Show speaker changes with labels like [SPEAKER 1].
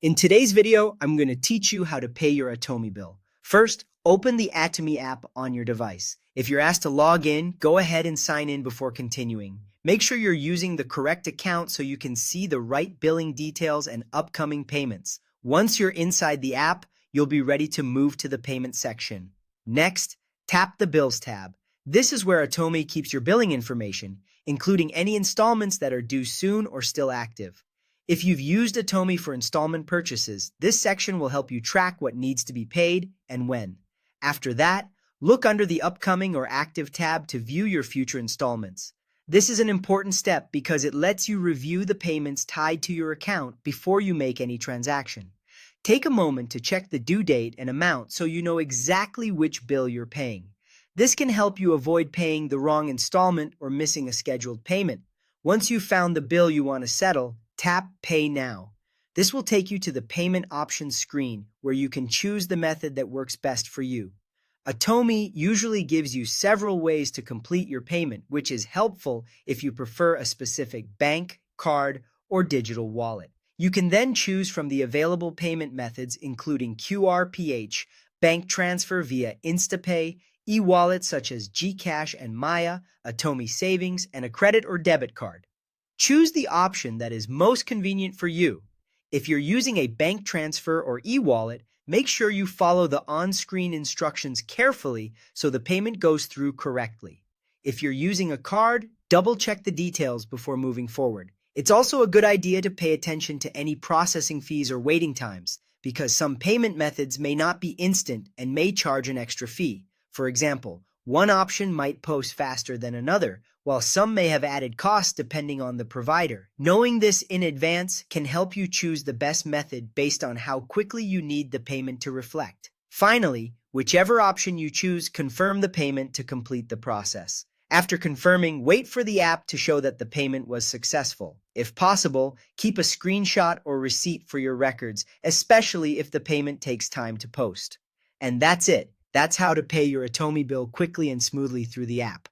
[SPEAKER 1] In today's video, I'm going to teach you how to pay your Atome bill. First, open the Atome app on your device. If you're asked to log in, go ahead and sign in before continuing. Make sure you're using the correct account so you can see the right billing details and upcoming payments. Once you're inside the app, you'll be ready to move to the payment section. Next, tap the Bills tab. This is where Atome keeps your billing information, including any installments that are due soon or still active. If you've used Atome for installment purchases, this section will help you track what needs to be paid and when. After that, look under the Upcoming or Active tab to view your future installments. This is an important step because it lets you review the payments tied to your account before you make any transaction. Take a moment to check the due date and amount so you know exactly which bill you're paying. This can help you avoid paying the wrong installment or missing a scheduled payment. Once you've found the bill you want to settle, tap Pay Now. This will take you to the payment options screen where you can choose the method that works best for you. Atome usually gives you several ways to complete your payment, which is helpful if you prefer a specific bank, card, or digital wallet. You can then choose from the available payment methods including QRPH, bank transfer via InstaPay, e-wallets such as Gcash and Maya, Atome Savings, and a credit or debit card. Choose the option that is most convenient for you. If you're using a bank transfer or e-wallet, make sure you follow the on-screen instructions carefully so the payment goes through correctly. If you're using a card, double-check the details before moving forward. It's also a good idea to pay attention to any processing fees or waiting times, because some payment methods may not be instant and may charge an extra fee. For example, one option might post faster than another, while some may have added costs depending on the provider. Knowing this in advance can help you choose the best method based on how quickly you need the payment to reflect. Finally, whichever option you choose, confirm the payment to complete the process. After confirming, wait for the app to show that the payment was successful. If possible, keep a screenshot or receipt for your records, especially if the payment takes time to post. And that's it. That's how to pay your Atome bill quickly and smoothly through the app.